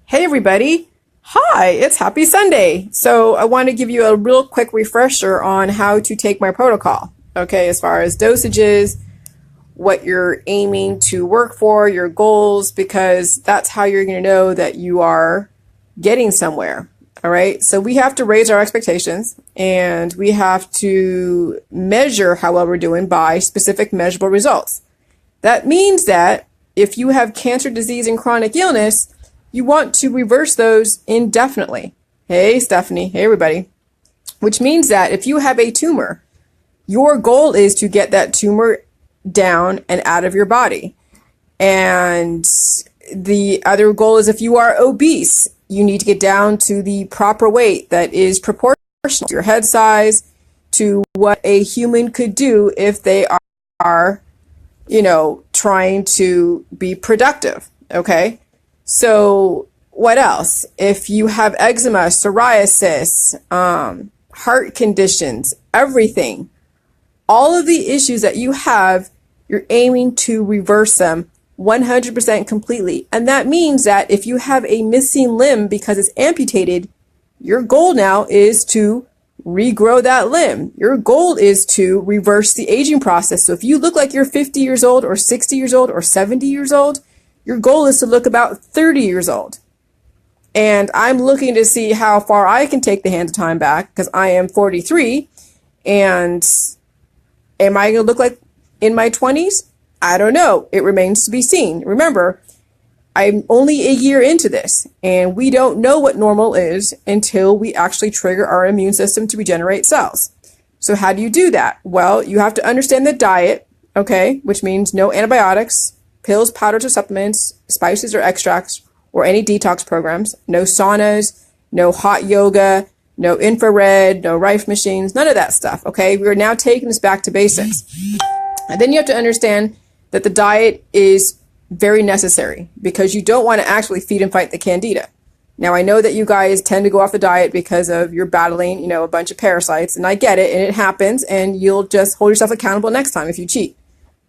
Hey everybody. Hi, it's Happy Sunday. So I want to give you a real quick refresher on how to take my protocol. Okay, as far as dosages, what you're aiming to work for, your goals, because that's how you're going to know that you are getting somewhere. All right, so we have to raise our expectations and we have to measure how well we're doing by specific measurable results. That means that if you have cancer, disease, and chronic illness, you want to reverse those indefinitely. Hey, Stephanie. Hey, everybody. Which means that if you have a tumor, your goal is to get that tumor down and out of your body. And the other goal is if you are obese, you need to get down to the proper weight that is proportional to your head size, to what a human could do if they are, trying to be productive. Okay. So what else? If you have eczema, psoriasis, heart conditions, everything, all of the issues that you have, you're aiming to reverse them 100% completely. And that means that if you have a missing limb because it's amputated, your goal now is to regrow that limb. Your goal is to reverse the aging process. So if you look like you're 50 years old or 60 years old or 70 years old, your goal is to look about 30 years old. And I'm looking to see how far I can take the hands of time back because I am 43. And am I going to look like in my 20s? I don't know. It remains to be seen. Remember, I'm only a year into this and we don't know what normal is until we actually trigger our immune system to regenerate cells. So how do you do that? Well, you have to understand the diet, okay, which means no antibiotics, pills, powders, or supplements, spices or extracts, or any detox programs, no saunas, no hot yoga, no infrared, no Rife machines, none of that stuff, okay? We are now taking this back to basics. And then you have to understand that the diet is very necessary because you don't want to actually feed and fight the candida. Now, I know that you guys tend to go off the diet because of you're battling, a bunch of parasites, and I get it, and it happens, and you'll just hold yourself accountable next time if you cheat.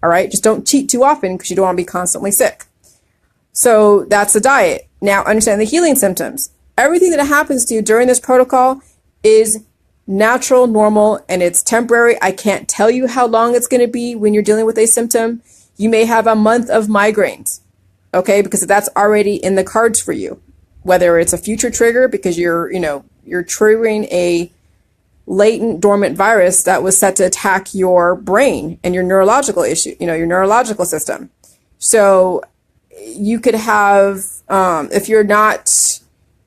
All right, just don't cheat too often because you don't want to be constantly sick. So that's the diet. Now, understand the healing symptoms. Everything that happens to you during this protocol is natural, normal, and it's temporary. I can't tell you how long it's going to be when you're dealing with a symptom. You may have a month of migraines, okay, because that's already in the cards for you. Whether it's a future trigger because you're triggering a latent dormant virus that was set to attack your brain and your neurological issue, your neurological system. So you could have, if you're not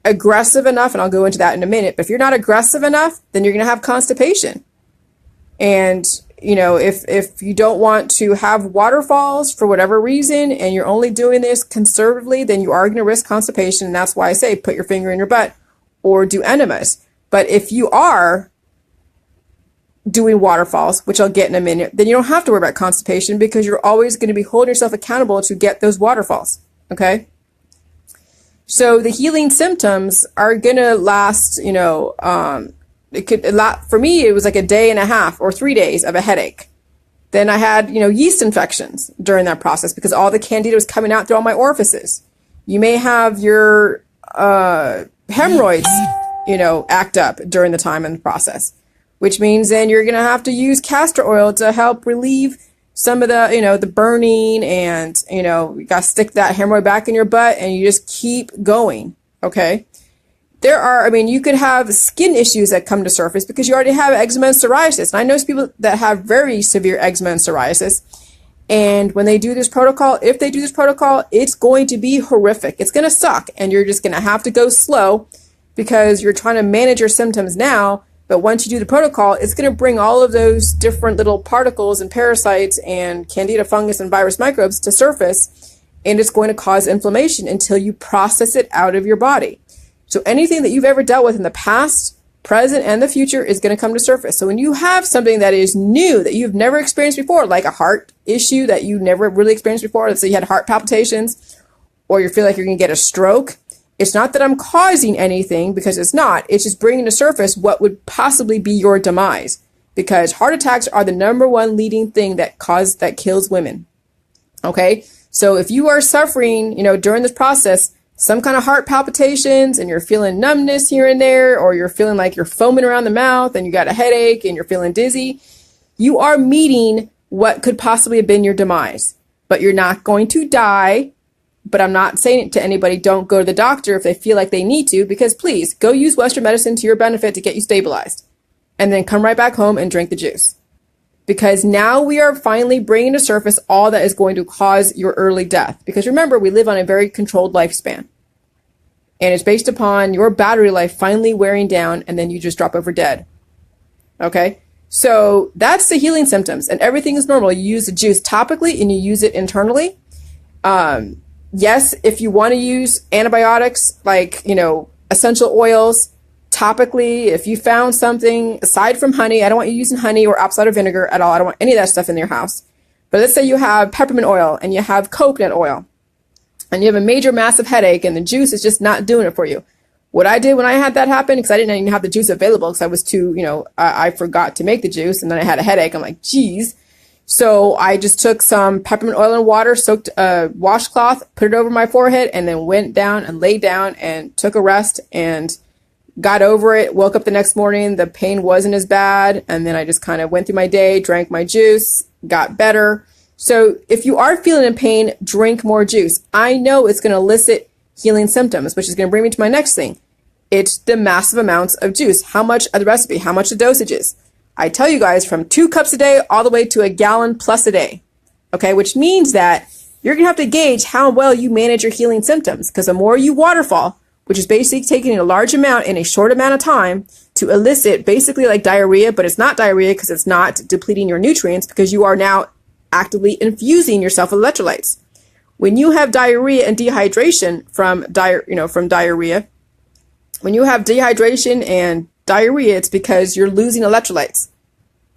aggressive enough, and I'll go into that in a minute, but if you're not aggressive enough, then you're going to have constipation. And, if you don't want to have waterfalls for whatever reason, and you're only doing this conservatively, then you are going to risk constipation. And that's why I say put your finger in your butt or do enemas. But if you are doing waterfalls, which I'll get in a minute, then you don't have to worry about constipation because you're always going to be holding yourself accountable to get those waterfalls. Okay. So the healing symptoms are going to last, for me, it was like a day and a half or 3 days of a headache. Then I had, yeast infections during that process because all the candida was coming out through all my orifices. You may have your, hemorrhoids, act up during the time in the process, which means then you're going to have to use castor oil to help relieve some of the, the burning and, you got to stick that hemorrhoid back in your butt and you just keep going. Okay. You could have skin issues that come to surface because you already have eczema and psoriasis. And I know people that have very severe eczema and psoriasis. And when they do this protocol, if they do this protocol, it's going to be horrific. It's going to suck. And you're just going to have to go slow because you're trying to manage your symptoms now. But once you do the protocol, it's going to bring all of those different little particles and parasites and candida, fungus, and virus microbes to surface. And it's going to cause inflammation until you process it out of your body. So anything that you've ever dealt with in the past, present, and the future is going to come to surface. So when you have something that is new that you've never experienced before, like a heart issue that you never really experienced before, let's say you had heart palpitations, or you feel like you're going to get a stroke, it's not that I'm causing anything because it's not. It's just bringing to surface what would possibly be your demise because heart attacks are the number one leading thing that kills women. Okay. So if you are suffering, during this process some kind of heart palpitations and you're feeling numbness here and there, or you're feeling like you're foaming around the mouth and you got a headache and you're feeling dizzy, you are meeting what could possibly have been your demise. But you're not going to die. But I'm not saying it to anybody, don't go to the doctor if they feel like they need to, because please go use Western medicine to your benefit to get you stabilized. And then come right back home and drink the juice. Because now we are finally bringing to surface all that is going to cause your early death. Because remember, we live on a very controlled lifespan. And it's based upon your battery life finally wearing down, and then you just drop over dead. Okay? So that's the healing symptoms. And everything is normal. You use the juice topically and you use it internally. Yes, if you want to use antibiotics like, essential oils topically, if you found something aside from honey, I don't want you using honey or apple cider vinegar at all. I don't want any of that stuff in your house. But let's say you have peppermint oil and you have coconut oil and you have a major massive headache and the juice is just not doing it for you. What I did when I had that happen, because I didn't even have the juice available because I was too, I forgot to make the juice and then I had a headache. I'm like, geez. So I just took some peppermint oil and water, soaked a washcloth, put it over my forehead, and then went down and laid down and took a rest and got over it. Woke up the next morning. The pain wasn't as bad. And then I just kind of went through my day, drank my juice, got better. So if you are feeling in pain, drink more juice. I know it's going to elicit healing symptoms, which is going to bring me to my next thing. It's the massive amounts of juice. How much of the recipe? How much the dosage is? I tell you guys, from 2 cups a day all the way to a gallon plus a day. Okay, which means that you're going to have to gauge how well you manage your healing symptoms, because the more you waterfall, which is basically taking a large amount in a short amount of time to elicit basically like diarrhea, but it's not diarrhea because it's not depleting your nutrients, because you are now actively infusing yourself with electrolytes. When you have diarrhea and dehydration from diarrhea, when you have dehydration and diarrhea, it's because you're losing electrolytes.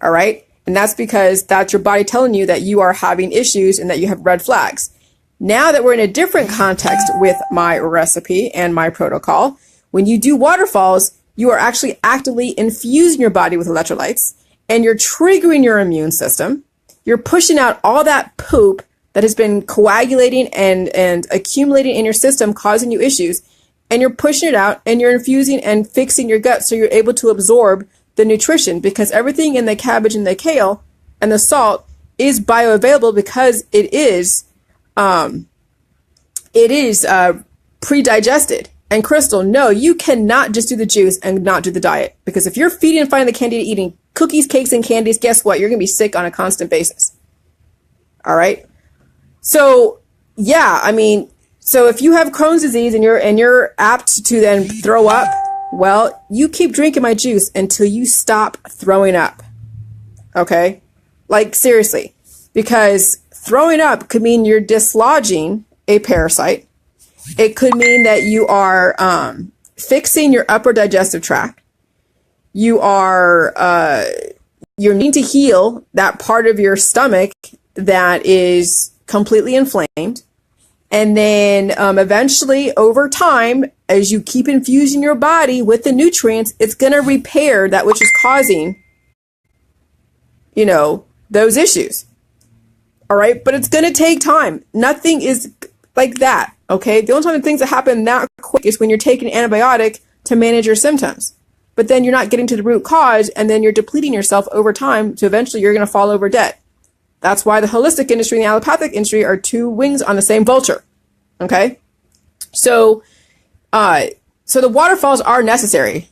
All right. And that's because that's your body telling you that you are having issues and that you have red flags. Now that we're in a different context with my recipe and my protocol, when you do waterfalls, you are actually actively infusing your body with electrolytes and you're triggering your immune system. You're pushing out all that poop that has been coagulating and accumulating in your system, causing you issues. And you're pushing it out and you're infusing and fixing your gut so you're able to absorb the nutrition, because everything in the cabbage and the kale and the salt is bioavailable because it is pre-digested. And Crystal, no, you cannot just do the juice and not do the diet, because if you're feeding and finding the candida eating cookies, cakes, and candies, guess what? You're going to be sick on a constant basis. All right. So yeah, so if you have Crohn's disease and you're apt to then throw up, well, you keep drinking my juice until you stop throwing up. Okay? Like seriously, because throwing up could mean you're dislodging a parasite. It could mean that you are fixing your upper digestive tract. You are you're needing to heal that part of your stomach that is completely inflamed. And then eventually, over time, as you keep infusing your body with the nutrients, it's going to repair that which is causing, those issues. All right. But it's going to take time. Nothing is like that. Okay. The only time things that happen that quick is when you're taking an antibiotic to manage your symptoms. But then you're not getting to the root cause, and then you're depleting yourself over time. So eventually you're going to fall over dead. That's why the holistic industry and the allopathic industry are two wings on the same vulture. Okay. So the waterfalls are necessary.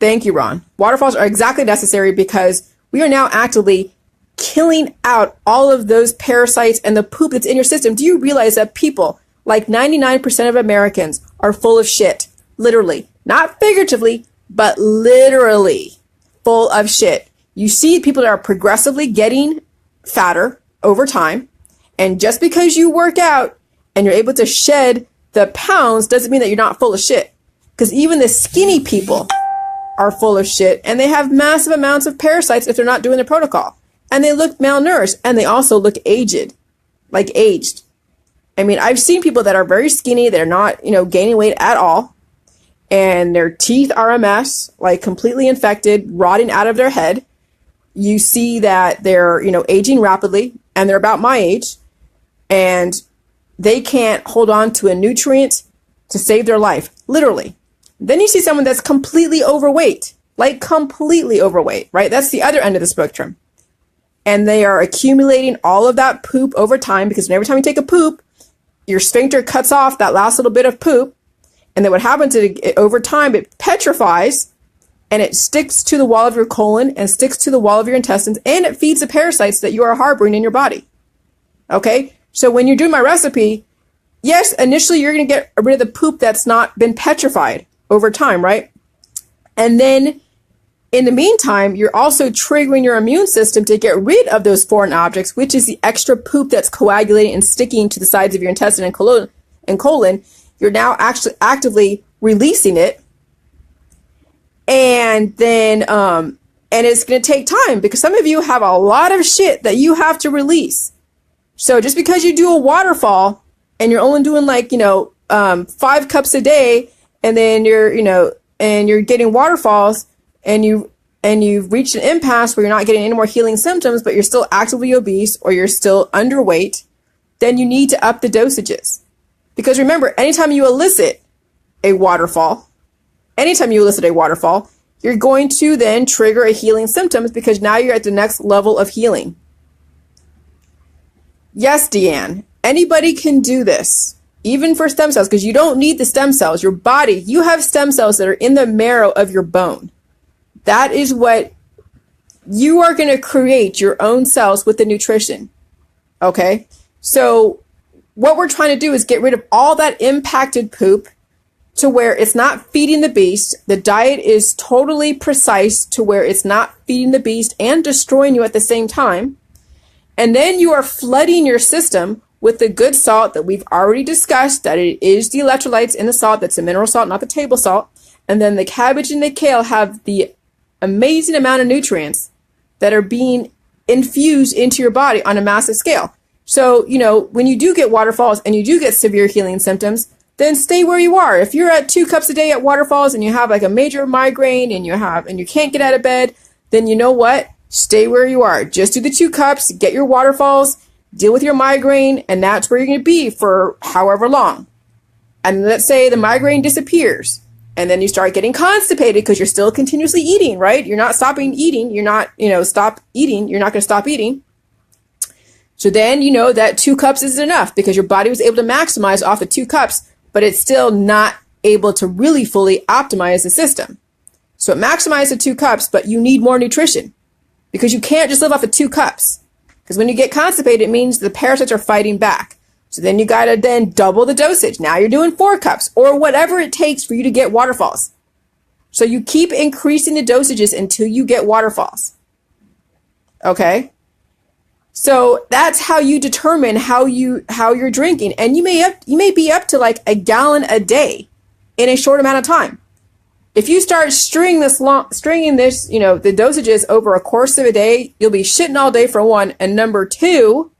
Thank you, Ron. Waterfalls are exactly necessary because we are now actively killing out all of those parasites and the poop that's in your system. Do you realize that people, like 99% of Americans, are full of shit? Literally. Not figuratively, but literally full of shit. You see people that are progressively getting fatter over time. And just because you work out and you're able to shed the pounds doesn't mean that you're not full of shit. Because even the skinny people are full of shit, and they have massive amounts of parasites if they're not doing the protocol. And they look malnourished, and they also look aged, like aged. I've seen people that are very skinny, they're not, gaining weight at all, and their teeth are a mess, like completely infected, rotting out of their head. You see that they're, aging rapidly, and they're about my age, and they can't hold on to a nutrient to save their life, literally. Then you see someone that's completely overweight, like completely overweight, right? That's the other end of the spectrum. And they are accumulating all of that poop over time, because every time you take a poop, your sphincter cuts off that last little bit of poop. And then what happens is over time, it petrifies and it sticks to the wall of your colon and sticks to the wall of your intestines, and it feeds the parasites that you are harboring in your body. Okay? So when you're doing my recipe, yes, initially you're going to get rid of the poop that's not been petrified over time, right? And then in the meantime, you're also triggering your immune system to get rid of those foreign objects, which is the extra poop that's coagulating and sticking to the sides of your intestine and colon. You're now actually actively releasing it. And then, and it's going to take time, because some of you have a lot of shit that you have to release. So just because you do a waterfall and you're only doing 5 cups a day, and then you're getting waterfalls, and you've reached an impasse where you're not getting any more healing symptoms, but you're still actively obese or you're still underweight, then you need to up the dosages. Because remember, anytime you elicit a waterfall, you're going to then trigger a healing symptoms, because now you're at the next level of healing. Yes, Deanne, anybody can do this, even for stem cells, because you don't need the stem cells. Your body, you have stem cells that are in the marrow of your bone. That is what you are going to create, your own cells with the nutrition. Okay? So what we're trying to do is get rid of all that impacted poop to where it's not feeding the beast. The diet is totally precise to where it's not feeding the beast and destroying you at the same time. And then you are flooding your system with the good salt that we've already discussed, that it is the electrolytes in the salt. That's a mineral salt, not the table salt. And then the cabbage and the kale have the amazing amount of nutrients that are being infused into your body on a massive scale. So, when you do get waterfalls and you do get severe healing symptoms, then stay where you are. If you're at 2 cups a day at waterfalls and you have like a major migraine and you can't get out of bed, then you know what? Stay where you are. Just do the 2 cups, get your waterfalls, deal with your migraine, and that's where you're going to be for however long. And let's say the migraine disappears, and then you start getting constipated because you're still continuously eating, right? You're not stopping eating. You're not, stop eating. You're not going to stop eating. So then you know that 2 cups isn't enough, because your body was able to maximize off of 2 cups, but it's still not able to really fully optimize the system. So it maximized the 2 cups, but you need more nutrition, because you can't just live off of 2 cups. Because when you get constipated, it means the parasites are fighting back. So then you got to then double the dosage. Now you're doing 4 cups or whatever it takes for you to get waterfalls. So you keep increasing the dosages until you get waterfalls. Okay? So that's how you determine how you're drinking. And you may be up to like a gallon a day in a short amount of time. If you start stringing this, the dosages over a course of a day, you'll be shitting all day for one. And number 2,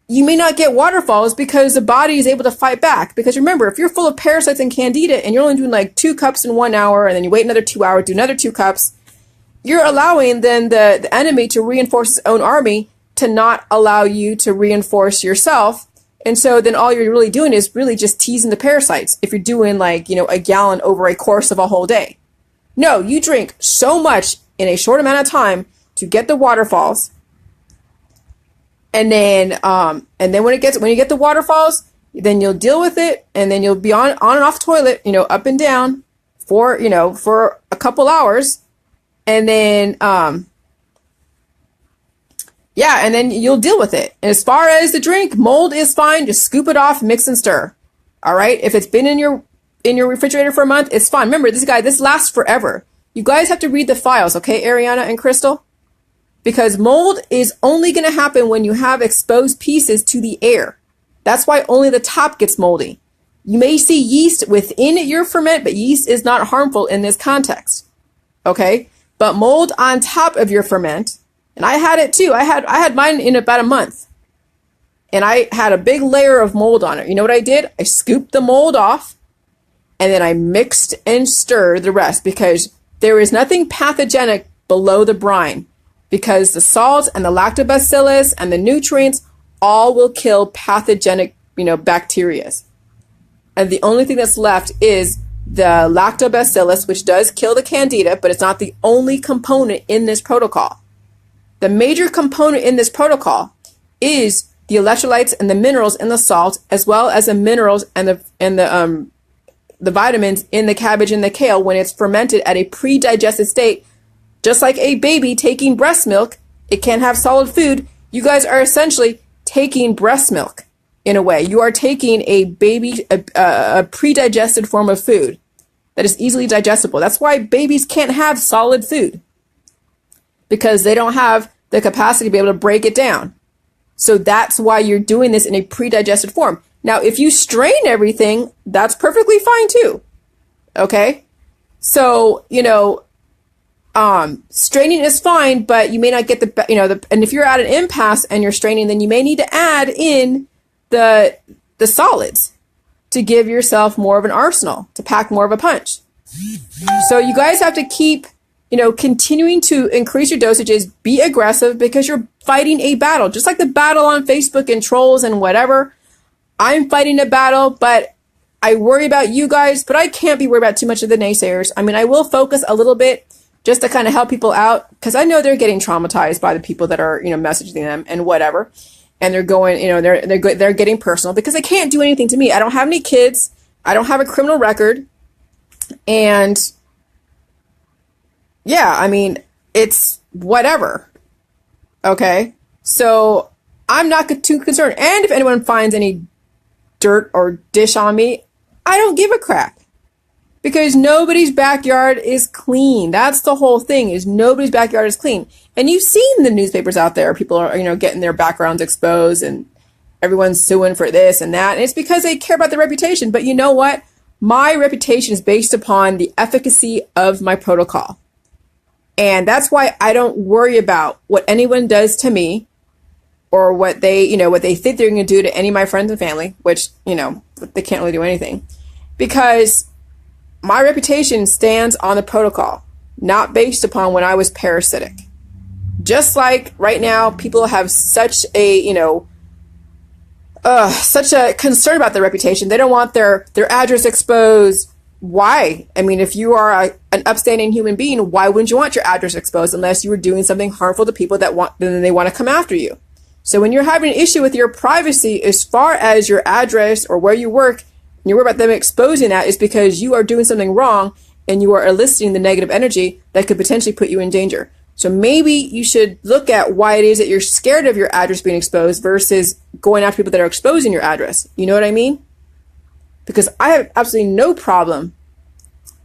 you may not get waterfalls because the body is able to fight back. Because remember, if you're full of parasites and candida and you're only doing like 2 cups in 1 hour, and then you wait another 2 hours, do another 2 cups, you're allowing then the enemy to reinforce its own army to not allow you to reinforce yourself. And so then all you're really doing is really just teasing the parasites if you're doing like, a gallon over a course of a whole day. No, you drink so much in a short amount of time to get the waterfalls. And then when you get the waterfalls, then you'll deal with it, and then you'll be on and off the toilet, up and down for a couple hours. And then, and then you'll deal with it. And as far as the drink, mold is fine. Just scoop it off, mix and stir. All right. If it's been in your refrigerator for a month, it's fine. Remember, this lasts forever. You guys have to read the files. Okay, Ariana and Crystal, because mold is only going to happen when you have exposed pieces to the air. That's why only the top gets moldy. You may see yeast within your ferment, but yeast is not harmful in this context. Okay. But mold on top of your ferment, and I had it too. I had mine in about a month, and I had a big layer of mold on it. You know what I did? I scooped the mold off, and then I mixed and stirred the rest, because there is nothing pathogenic below the brine, because the salt and the lactobacillus and the nutrients all will kill pathogenic, bacteria. and the only thing that's left is the lactobacillus, which does kill the candida, but it's not the only component in this protocol. The major component in this protocol is the electrolytes and the minerals in the salt, as well as the minerals and the vitamins in the cabbage and the kale when it's fermented at a pre-digested state. Just like a baby taking breast milk, it can't have solid food. You guys are essentially taking breast milk in a way. You are taking a pre-digested form of food that is easily digestible. That's why babies can't have solid food, because they don't have the capacity to be able to break it down. So that's why you're doing this in a pre-digested form. Now, if you strain everything, that's perfectly fine too. Okay? So, straining is fine, but you may not get and if you're at an impasse and you're straining, then you may need to add in the solids to give yourself more of an arsenal, to pack more of a punch. So you guys have to keep, continuing to increase your dosages, be aggressive, because you're fighting a battle, just like the battle on Facebook and trolls and whatever. I'm fighting a battle, but I worry about you guys, but I can't be worried about too much of the naysayers. I mean, I will focus a little bit just to kind of help people out, because I know they're getting traumatized by the people that are, messaging them and whatever. And they're going, they're getting personal because they can't do anything to me. I don't have any kids. I don't have a criminal record. And yeah, I mean, it's whatever. Okay. So I'm not too concerned. And if anyone finds any dirt or dish on me, I don't give a crap, because nobody's backyard is clean. That's the whole thing, is nobody's backyard is clean. And you've seen the newspapers out there. People are, getting their backgrounds exposed and everyone's suing for this and that. And it's because they care about their reputation. But you know what? My reputation is based upon the efficacy of my protocol. And that's why I don't worry about what anyone does to me, or what they think they're going to do to any of my friends and family, which, they can't really do anything, because my reputation stands on the protocol, not based upon when I was parasitic. Just like right now, people have such a concern about their reputation. They don't want their address exposed. Why? I mean, if you are an upstanding human being, why wouldn't you want your address exposed unless you were doing something harmful to people then they want to come after you? So when you're having an issue with your privacy as far as your address or where you work, and you're worried about them exposing that, is because you are doing something wrong and you are eliciting the negative energy that could potentially put you in danger. So maybe you should look at why it is that you're scared of your address being exposed versus going after people that are exposing your address. You know what I mean? Because I have absolutely no problem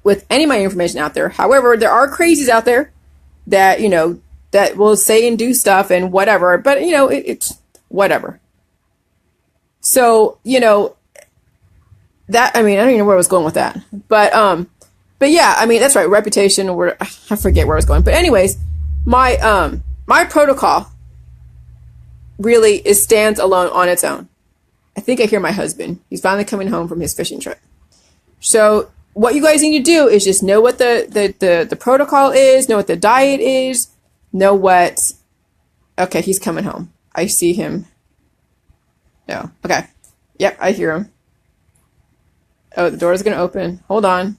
with any of my information out there. However, there are crazies out there that, that will say and do stuff and whatever, but it's whatever. So, that, I mean, I don't even know where I was going with that, but yeah, I mean, that's right. Reputation, I forget where I was going, but anyways, my protocol really stands alone on its own. I think I hear my husband. He's finally coming home from his fishing trip. So what you guys need to do is just know what the protocol is, know what the diet is, know what, okay, he's coming home. I see him. No. Okay. Yep, I hear him. Oh, the door is going to open. Hold on.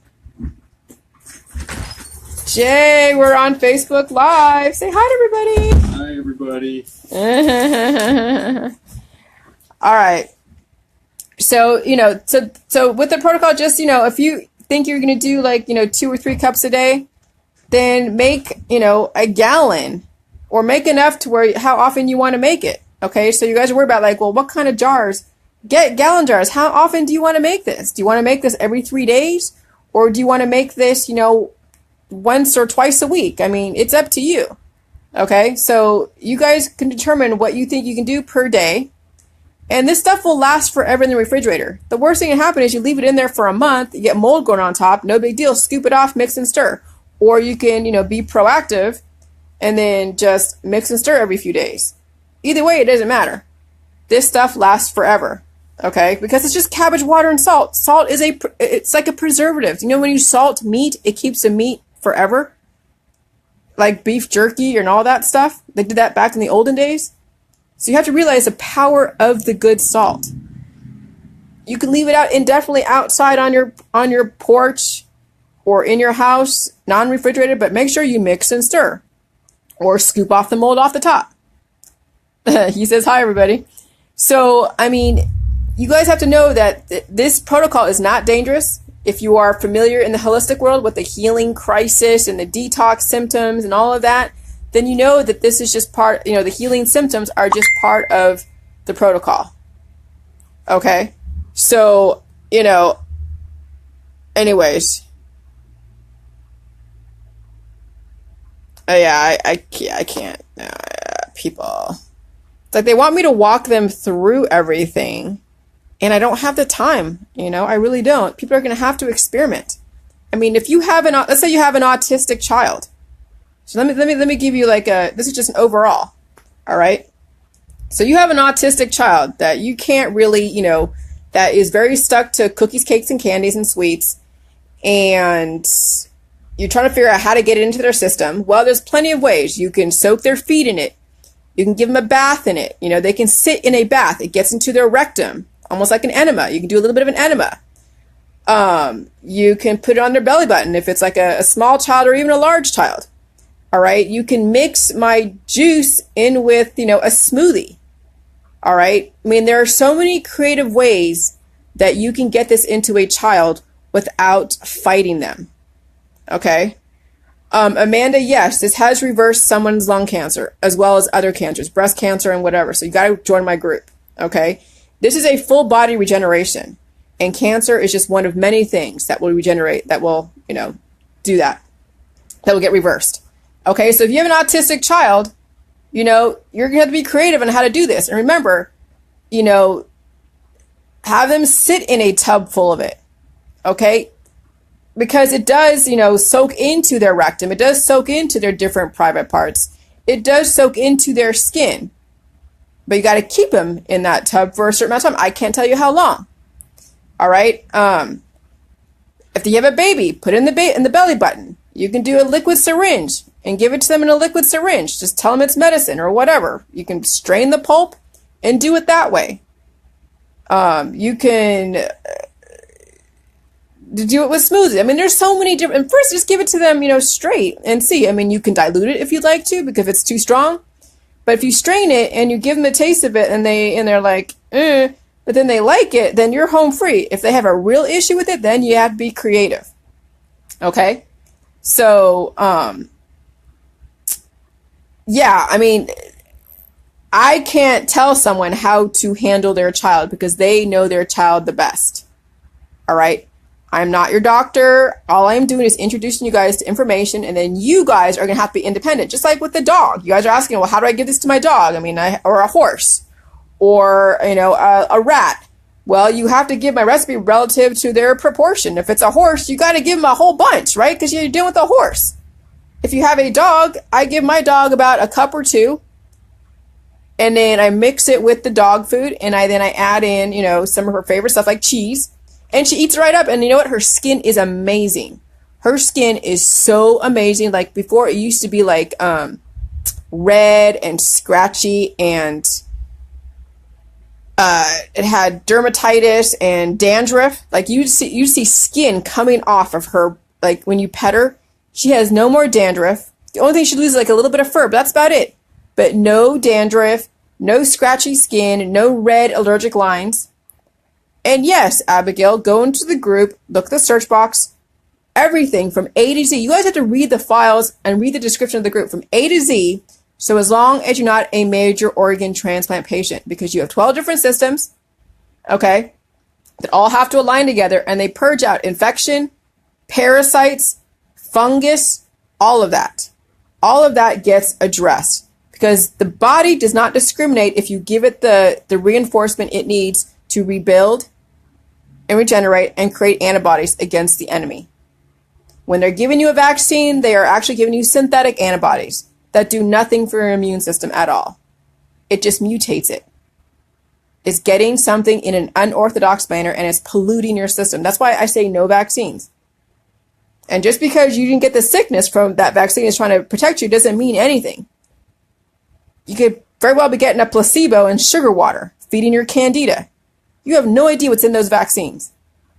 Jay, we're on Facebook Live. Say hi to everybody. Hi, everybody. All right. So, so with the protocol, just, if you think you're going to do 2 or 3 cups a day, then make, a gallon, or make enough to where how often you want to make it. Okay. So you guys are worried about well, what kind of jars? Get gallon jars. How often do you want to make this? Do you want to make this every 3 days? Or do you want to make this, once or twice a week? I mean, it's up to you. Okay. So you guys can determine what you think you can do per day. And this stuff will last forever in the refrigerator. The worst thing that can happen is you leave it in there for a month, you get mold going on top, no big deal. Scoop it off, mix and stir. Or you can, be proactive and then just mix and stir every few days. Either way, it doesn't matter. This stuff lasts forever. Okay, because it's just cabbage, water, and salt. Salt is it's like a preservative. When you salt meat, it keeps the meat forever. Like beef jerky and all that stuff. They did that back in the olden days. So you have to realize the power of the good salt. You can leave it out indefinitely outside on your porch or in your house, non-refrigerated, but make sure you mix and stir or scoop off the mold off the top. He says, hi, everybody. So, I mean, you guys have to know that this protocol is not dangerous. If you are familiar in the holistic world with the healing crisis and the detox symptoms and all of that, then you know that this is just part, the healing symptoms are just part of the protocol. Okay? So, anyways. Yeah, I can't. People. It's like they want me to walk them through everything, and I don't have the time, I really don't. People are going to have to experiment. I mean, if you have let's say you have an autistic child. So let me give you this is just an overall. All right? So you have an autistic child that you can't really, that is very stuck to cookies, cakes, and candies and sweets, and you're trying to figure out how to get it into their system. Well, there's plenty of ways. You can soak their feet in it. You can give them a bath in it. They can sit in a bath. It gets into their rectum, almost like an enema. You can do a little bit of an enema. You can put it on their belly button if it's like a small child or even a large child. All right. You can mix my juice in with, a smoothie. All right. I mean, there are so many creative ways that you can get this into a child without fighting them. Okay. Amanda, yes, this has reversed someone's lung cancer as well as other cancers, breast cancer and whatever. So you got to join my group. Okay. This is a full body regeneration, and cancer is just one of many things that will regenerate, that will, do that will get reversed. Okay. So if you have an autistic child, you're going to have to be creative on how to do this. And remember, have them sit in a tub full of it. Okay. Because it does, soak into their rectum. It does soak into their different private parts. It does soak into their skin. But you got to keep them in that tub for a certain amount of time. I can't tell you how long. All right. If you have a baby, put it in the belly button. You can do a liquid syringe and give it to them in a liquid syringe. Just tell them it's medicine or whatever. You can strain the pulp and do it that way. You can do it with smoothies. I mean, there's so many different. And first, just give it to them, straight and see. I mean, you can dilute it if you'd like to, because if it's too strong. But if you strain it and you give them a taste of it and they're like, but then they like it, then you're home free. If they have a real issue with it, then you have to be creative. Okay? So, yeah, I mean, I can't tell someone how to handle their child because they know their child the best. All right? I'm not your doctor. All I'm doing is introducing you guys to information, and then you guys are going to have to be independent. Just like with the dog. You guys are asking, well, how do I give this to my dog? I mean, or a horse, or, a rat. Well, you have to give my recipe relative to their proportion. If it's a horse, you got to give them a whole bunch, right? Because you're dealing with a horse. If you have a dog, I give my dog about a cup or two, and then I mix it with the dog food, and I add in, some of her favorite stuff like cheese. And she eats it right up. And you know what? Her skin is amazing. Her skin is so amazing. Like before, it used to be like red and scratchy, and it had dermatitis and dandruff. Like you see skin coming off of her. Like when you pet her, she has no more dandruff. The only thing she loses is like a little bit of fur, but that's about it. But no dandruff, no scratchy skin, no red allergic lines. And yes, Abigail, go into the group, look at the search box, everything from A to Z. You guys have to read the files and read the description of the group from A to Z. So as long as you're not a major organ transplant patient, because you have 12 different systems, okay, that all have to align together, and they purge out infection, parasites, fungus, all of that. All of that gets addressed because the body does not discriminate if you give it the reinforcement it needs to rebuild and regenerate and create antibodies against the enemy. When they're giving you a vaccine, they are actually giving you synthetic antibodies that do nothing for your immune system at all. It just mutates it. It's getting something in an unorthodox manner, and it's polluting your system. That's why I say no vaccines. And just because you didn't get the sickness from that vaccine is trying to protect you doesn't mean anything. You could very well be getting a placebo in sugar water, feeding your candida. You have no idea what's in those vaccines.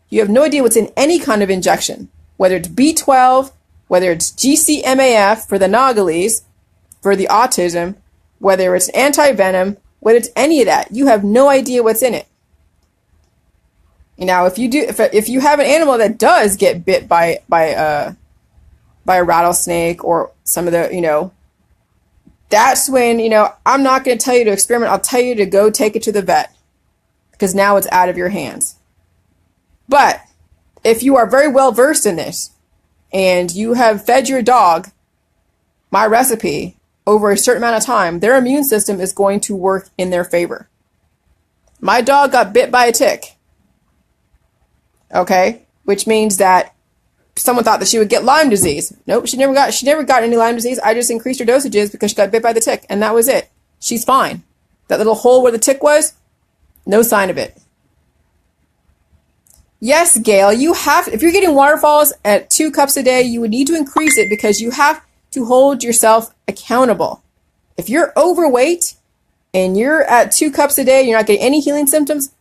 You have no idea what's in any kind of injection, whether it's B12, whether it's GCMAF for the Nageles, for the autism, whether it's anti-venom, whether it's any of that. You have no idea what's in it. Now, if you have an animal that does get bit by a rattlesnake or some of the, that's when, I'm not going to tell you to experiment. I'll tell you to go take it to the vet because now it's out of your hands. But if you are very well versed in this and you have fed your dog my recipe over a certain amount of time, their immune system is going to work in their favor. My dog got bit by a tick. Okay, which means that someone thought that she would get Lyme disease. Nope, she never got any Lyme disease. I just increased her dosages because she got bit by the tick, and that was it. She's fine. That little hole where the tick was, no sign of it. Yes, Gail, if you're getting waterfalls at 2 cups a day, you would need to increase it because you have to hold yourself accountable. If you're overweight and you're at 2 cups a day, you're not getting any healing symptoms,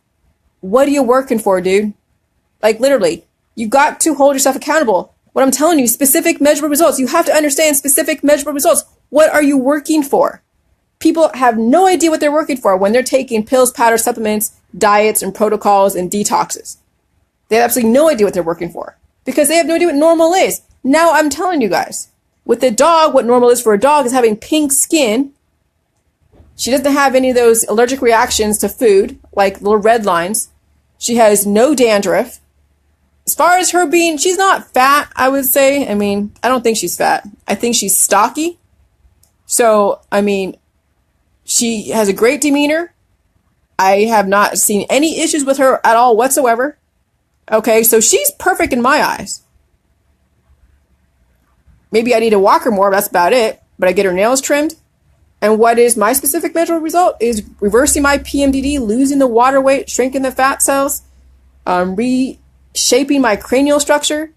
what are you working for, dude? Like literally, you got to hold yourself accountable. What I'm telling you, specific measurable results. You have to understand specific measurable results. What are you working for? People have no idea what they're working for when they're taking pills, powders, supplements, diets, and protocols and detoxes. They have absolutely no idea what they're working for because they have no idea what normal is. Now I'm telling you guys, with the dog, what normal is for a dog is having pink skin. She doesn't have any of those allergic reactions to food, like little red lines. She has no dandruff. As far as her being, she's not fat, I would say. I mean, I don't think she's fat. I think she's stocky. So, I mean, she has a great demeanor. I have not seen any issues with her at all whatsoever. Okay, so she's perfect in my eyes. Maybe I need to walk her more, but that's about it. But I get her nails trimmed. And what is my specific measurable result is reversing my PMDD, losing the water weight, shrinking the fat cells, reshaping my cranial structure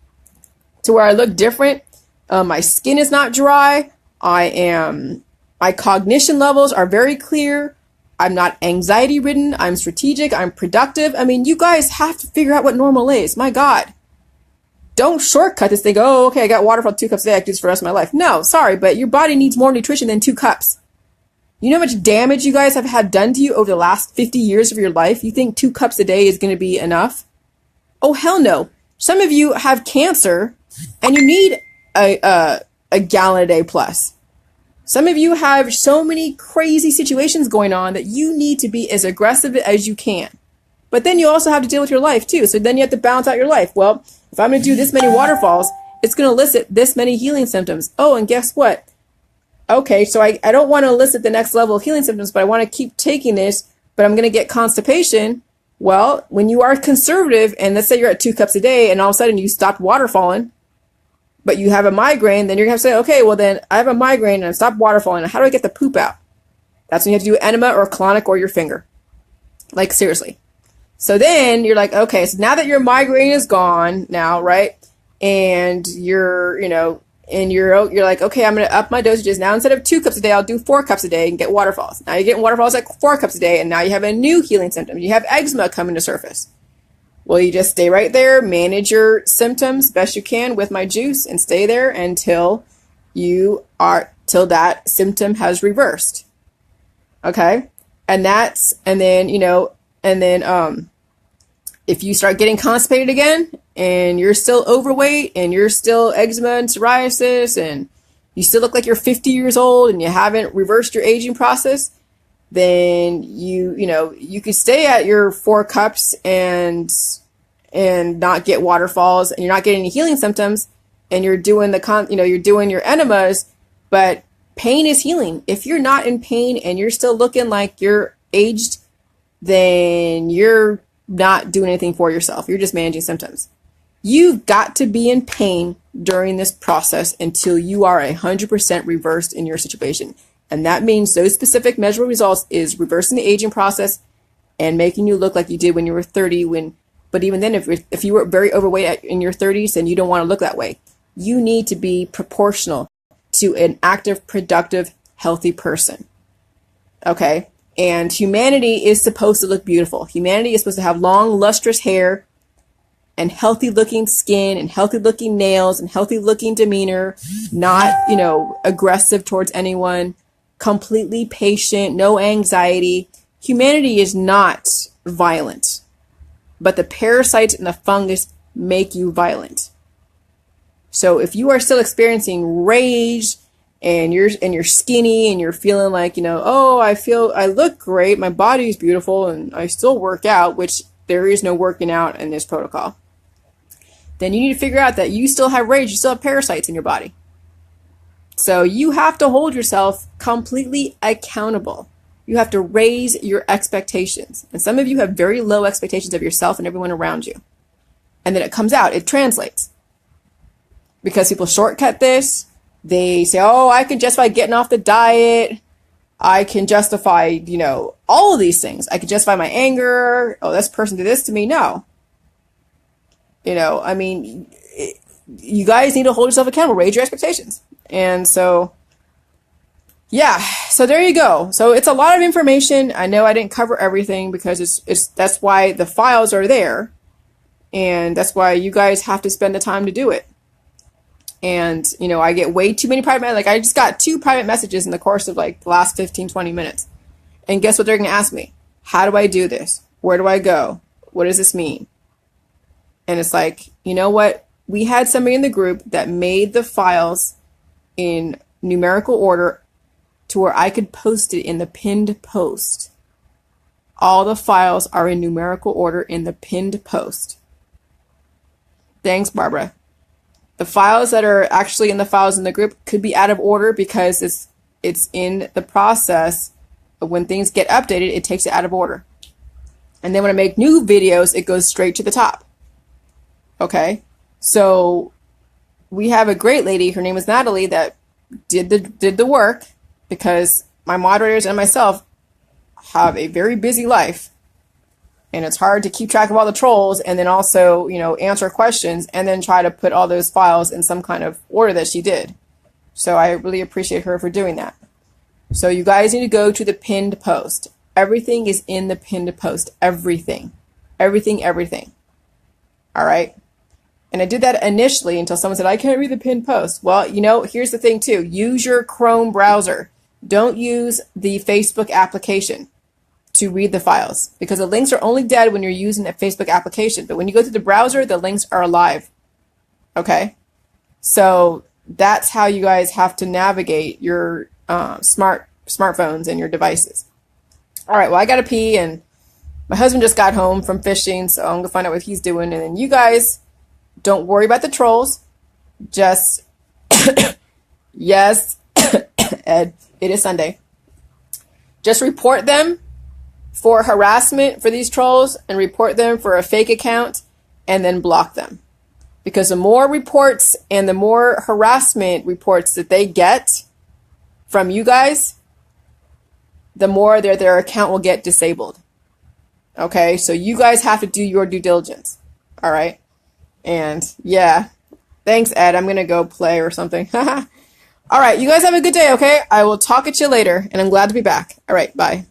to where I look different. My skin is not dry. My cognition levels are very clear. I'm not anxiety ridden. I'm strategic. I'm productive. I mean, you guys have to figure out what normal is. My God. Don't shortcut this thing. Oh, okay, I got water for 2 cups a day. I can do this for the rest of my life. No, sorry, but your body needs more nutrition than 2 cups. You know how much damage you guys have had done to you over the last 50 years of your life? You think 2 cups a day is going to be enough? Oh, hell no. Some of you have cancer and you need a gallon a day plus. Some of you have so many crazy situations going on that you need to be as aggressive as you can. But then you also have to deal with your life too. So then you have to balance out your life. Well, if I'm going to do this many waterfalls, it's going to elicit this many healing symptoms. Oh, and guess what? Okay, so I don't want to elicit the next level of healing symptoms, but I want to keep taking this, but I'm going to get constipation. Well, when you are conservative, and let's say you're at 2 cups a day, and all of a sudden you stopped waterfalling, but you have a migraine, then you're going to have to say, okay, well then I have a migraine and I stopped waterfalling. How do I get the poop out? That's when you have to do enema or colonic or your finger. Like seriously. So then you're like, okay, so now that your migraine is gone now, right? And you're like, okay, I'm going to up my dosages. Now instead of 2 cups a day, I'll do 4 cups a day and get waterfalls. Now you're getting waterfalls like 4 cups a day, and now you have a new healing symptom. You have eczema coming to surface. Well, you just stay right there, manage your symptoms best you can with my juice, and stay there until till that symptom has reversed. Okay? And then if you start getting constipated again and you're still overweight and you're still eczema and psoriasis and you still look like you're 50 years old and you haven't reversed your aging process, then you could stay at your 4 cups and not get waterfalls, and you're not getting any healing symptoms, and you're doing you're doing your enemas, but pain is healing. If you're not in pain and you're still looking like you're aged, then you're not doing anything for yourself. You're just managing symptoms. You've got to be in pain during this process until you are 100% reversed in your situation. And that means those specific measurable results is reversing the aging process and making you look like you did when you were 30. But even then, if you were very overweight in your 30s, then you don't want to look that way. You need to be proportional to an active, productive, healthy person. Okay? And humanity is supposed to look beautiful. Humanity is supposed to have long, lustrous hair and healthy looking skin and healthy looking nails and healthy looking demeanor, not, aggressive towards anyone, completely patient, no anxiety. Humanity is not violent, but the parasites and the fungus make you violent. So if you are still experiencing rage and you're skinny and you're feeling like, oh, I look great, my body is beautiful, and I still work out, which there is no working out in this protocol, then you need to figure out that you still have rage, you still have parasites in your body. So you have to hold yourself completely accountable. You have to raise your expectations. And some of you have very low expectations of yourself and everyone around you. And then it comes out, it translates. Because people shortcut this. They say, oh, I can justify getting off the diet. I can justify, all of these things. I can justify my anger. Oh, this person did this to me. No. You guys need to hold yourself accountable, raise your expectations. And so, yeah, so there you go. So it's a lot of information. I know I didn't cover everything because that's why the files are there. And that's why you guys have to spend the time to do it. And, I get way too many private messages. Like, I just got 2 private messages in the course of, the last 15, 20 minutes. And guess what they're going to ask me? How do I do this? Where do I go? What does this mean? And it's like, you know what? We had somebody in the group that made the files in numerical order to where I could post it in the pinned post. All the files are in numerical order in the pinned post. Thanks, Barbara. The files that are actually in the files in the group could be out of order because it's in the process of when things get updated, it takes it out of order. And then when I make new videos, it goes straight to the top. Okay? So we have a great lady, her name is Natalie, that did the work because my moderators and myself have a very busy life. And it's hard to keep track of all the trolls and then also, answer questions and then try to put all those files in some kind of order that she did. So I really appreciate her for doing that. So you guys need to go to the pinned post. Everything is in the pinned post. Everything. Everything, everything. All right? And I did that initially until someone said, I can't read the pinned post. Well, here's the thing too. Use your Chrome browser. Don't use the Facebook application to read the files because the links are only dead when you're using the Facebook application. But when you go to the browser, the links are alive. Okay? So that's how you guys have to navigate your smartphones and your devices. All right, well, I got to pee and my husband just got home from fishing, so I'm going to find out what he's doing. And then you guys don't worry about the trolls. Just, yes, Ed, it is Sunday. Just report them for harassment for these trolls and report them for a fake account and then block them. Because the more reports and the more harassment reports that they get from you guys, the more their account will get disabled. Okay, so you guys have to do your due diligence. All right. And yeah, thanks, Ed. I'm going to go play or something. All right, you guys have a good day, okay? I will talk at you later, and I'm glad to be back. All right, bye.